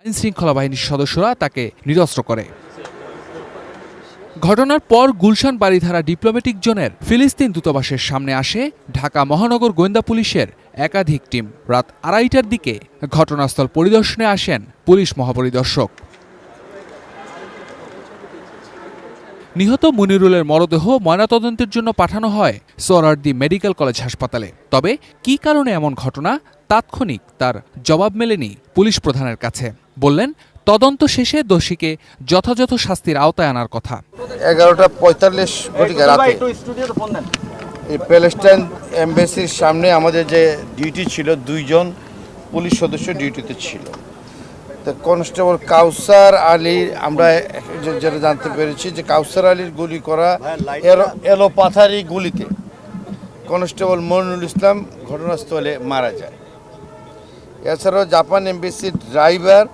আইনশৃঙ্খলা বাহিনীর সদস্যরা তাকে নিরস্ত্র করে। ঘটনার পর গুলশান বারিধারা ডিপ্লোম্যাটিক জোনের ফিলিস্তিন দূতাবাসের সামনে আসে ঢাকা মহানগর গোয়েন্দা পুলিশের একাধিক টিম। রাত 2:30টার দিকে ঘটনাস্থল পরিদর্শনে আসেন পুলিশ মহাপরিদর্শক। নিহত মুনিরুলের মরদেহ ময়নাতদন্তের জন্য পাঠানো হয় সোহরাওয়ার্দী মেডিকেল কলেজ হাসপাতালে। তবে কী কারণে এমন ঘটনা, তাৎক্ষণিক তার জবাব মেলেনি পুলিশ প্রধানের কাছে। বললেন, তদন্ত শেষে দোষীকে যথাযথ শাস্তির আওতায় আনার কথা। 11:45 ঘটিকা রাতে এই প্যালেস্টাইন এমবেসির সামনে আমাদের যে ডিউটি ছিল, 2 জন পুলিশ সদস্য ডিউটিতে ছিল। তো কনস্টেবল কাউসার আলী, আমরা যেটা জানতে পেরেছি যে কাউসার আলীর গুলি করা এলোপাথারি গুলিতে কনস্টেবল মনিরুল ইসলাম ঘটনাস্থলে মারা যায়। এছাড়াও জাপান এমবেসির ড্রাইভার